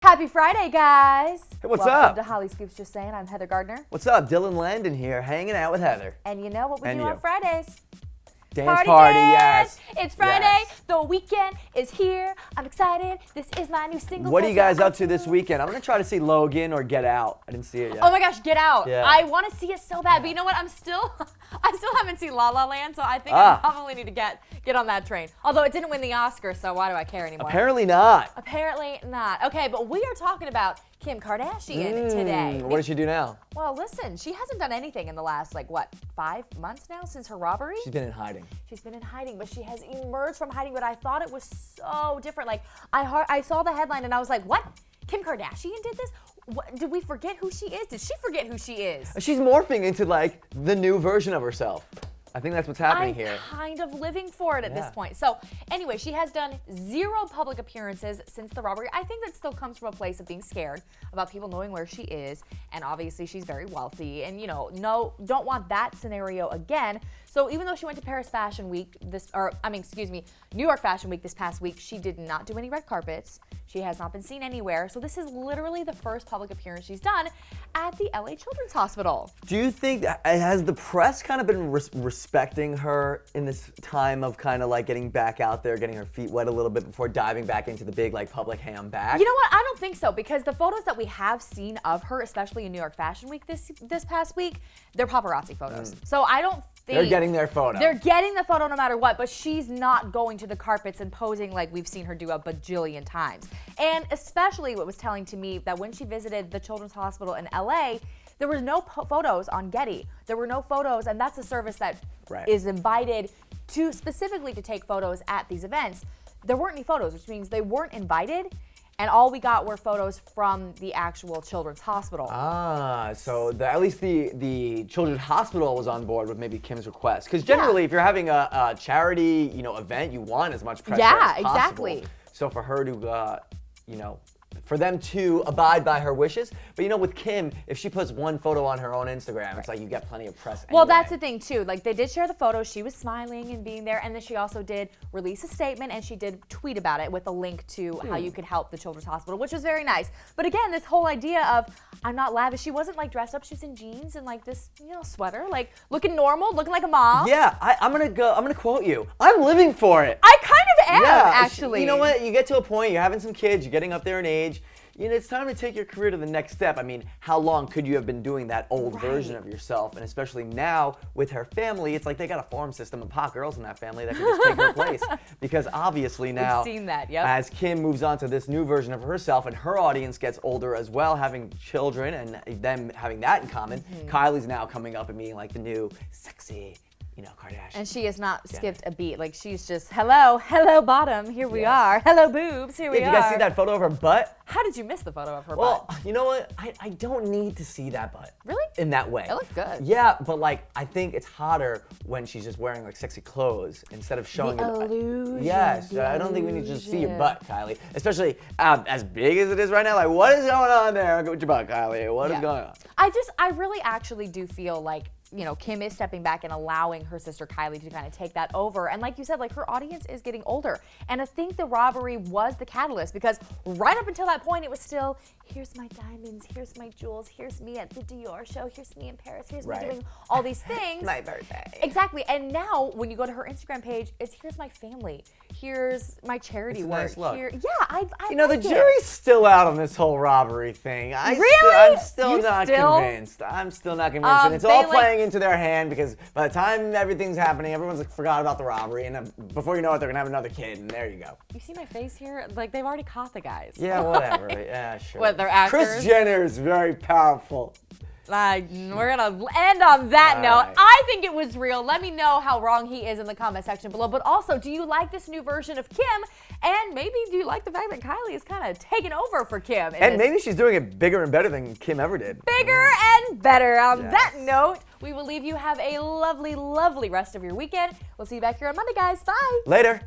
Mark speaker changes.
Speaker 1: Happy Friday, guys!
Speaker 2: Hey, what's
Speaker 1: Welcome
Speaker 2: up?
Speaker 1: to Hollyscoop's Just Saying. I'm Heather Gardner.
Speaker 2: What's up? Dylan Landon here, hanging out with Heather.
Speaker 1: And you know what we
Speaker 2: And
Speaker 1: do
Speaker 2: you.
Speaker 1: on Fridays?
Speaker 2: Dance party,
Speaker 1: dance!
Speaker 2: yes.
Speaker 1: It's Friday.
Speaker 2: Yes.
Speaker 1: The weekend is here. I'm excited. This is my new single.
Speaker 2: What are you guys
Speaker 1: called
Speaker 2: up to this weekend? I'm gonna try to see Logan or Get Out. I didn't see it yet.
Speaker 1: Oh my gosh, Get Out.
Speaker 2: Yeah.
Speaker 1: I want to see it so bad, but you know what? I still haven't seen La La Land, so I think I probably need to get on that train. Although it didn't win the Oscar, so why do I care anymore?
Speaker 2: Apparently not.
Speaker 1: Apparently not. Okay, but we are talking about Kim Kardashian today.
Speaker 2: What does she do now?
Speaker 1: Well, listen, she hasn't done anything in the last, 5 months now since her robbery?
Speaker 2: She's been in hiding.
Speaker 1: She's been in hiding, but she has emerged from hiding, but I thought it was so different. I saw the headline and I was like, what? Kim Kardashian did this? What, did we forget who she is? Did she forget who she is?
Speaker 2: She's morphing into the new version of herself. I think that's what's happening here.
Speaker 1: I'm kind of living for it at this point. So anyway, she has done 0 public appearances since the robbery. I think that still comes from a place of being scared about people knowing where she is. And obviously she's very wealthy and don't want that scenario again. So even though she went to Paris Fashion Week New York Fashion Week this past week, she did not do any red carpets. She has not been seen anywhere. So this is literally the first public appearance she's done at the LA Children's Hospital.
Speaker 2: Do you think, has the press kind of been respecting her in this time of kind of getting back out there, getting her feet wet a little bit before diving back into the big public ham back?
Speaker 1: You know what? I don't think so, because the photos that we have seen of her, especially in New York Fashion Week this past week, they're paparazzi photos. So I don't think
Speaker 2: They're getting their photo.
Speaker 1: They're getting the photo no matter what, but she's not going to the carpets and posing like we've seen her do a bajillion times. And especially what was telling to me that when she visited the Children's Hospital in LA, there were no photos on Getty. There were no photos, and that's a service that is invited to specifically to take photos at these events. There weren't any photos, which means they weren't invited, and all we got were photos from the actual Children's Hospital.
Speaker 2: So at least the Children's Hospital was on board with maybe Kim's request. Because generally, if you're having a charity, event, you want as much press as possible.
Speaker 1: Yeah, exactly.
Speaker 2: So for her to, for them to abide by her wishes. But with Kim, if she puts one photo on her own Instagram, it's like you get plenty of press anyway.
Speaker 1: Well, that's the thing too. They did share the photo. She was smiling and being there, and then she also did release a statement and she did tweet about it with a link to how you could help the Children's Hospital, which was very nice. But again, this whole idea of I'm not lavish. She wasn't dressed up. She was in jeans and this sweater, looking normal, looking like a mom.
Speaker 2: Yeah, I'm gonna quote you. I'm living for it.
Speaker 1: I kind of am,
Speaker 2: yeah,
Speaker 1: actually.
Speaker 2: You know what? You get to a point, you're having some kids, you're getting up there in age. It's time to take your career to the next step. I mean, how long could you have been doing that old version of yourself? And especially now with her family, it's like they got a farm system of hot girls in that family that could just take her place. Because obviously now,
Speaker 1: we've seen that, yep.
Speaker 2: As Kim moves on to this new version of herself and her audience gets older as well, having children and them having that in common, Kylie's now coming up and being the new sexy, Kardashian.
Speaker 1: And she has not skipped a beat. She's just, hello bottom, here we are. Hello boobs, here we are.
Speaker 2: Did you guys see that photo of her butt?
Speaker 1: How did you miss the photo of her butt?
Speaker 2: Well, you know what? I don't need to see that butt.
Speaker 1: Really?
Speaker 2: In that way.
Speaker 1: It looked good.
Speaker 2: Yeah, but I think it's hotter when she's just wearing sexy clothes instead of showing
Speaker 1: the illusion.
Speaker 2: Yes, I don't think we need to just see your butt, Kylie. Especially as big as it is right now. What is going on there with your butt, Kylie? What is going on?
Speaker 1: I really actually do feel Kim is stepping back and allowing her sister Kylie to kind of take that over. And like you said, her audience is getting older. And I think the robbery was the catalyst, because right up until that point, it was still, here's my diamonds, here's my jewels, here's me at the Dior show, here's me in Paris, here's me doing all these things.
Speaker 2: My birthday.
Speaker 1: Exactly. And now when you go to her Instagram page, it's here's my family, here's my charity work.
Speaker 2: Nice look.
Speaker 1: I
Speaker 2: the jury's still out on this whole robbery thing.
Speaker 1: Really?
Speaker 2: I'm still not convinced. I'm still not convinced. And it's all playing into their hand, because by the time everything's happening, everyone's forgot about the robbery, and before you know it, they're gonna have another kid, and there you go.
Speaker 1: You see my face here? They've already caught the guys.
Speaker 2: Yeah, whatever. Yeah, sure.
Speaker 1: What, they're actors?
Speaker 2: Kris Jenner is very powerful.
Speaker 1: We're gonna end on that note.
Speaker 2: Right.
Speaker 1: I think it was real. Let me know how wrong he is in the comment section below. But also, do you like this new version of Kim? And maybe do you like the fact that Kylie is kind of taking over for Kim?
Speaker 2: And maybe she's doing it bigger and better than Kim ever did.
Speaker 1: Bigger and better. On that note, we will leave you. Have a lovely, lovely rest of your weekend. We'll see you back here on Monday, guys. Bye.
Speaker 2: Later.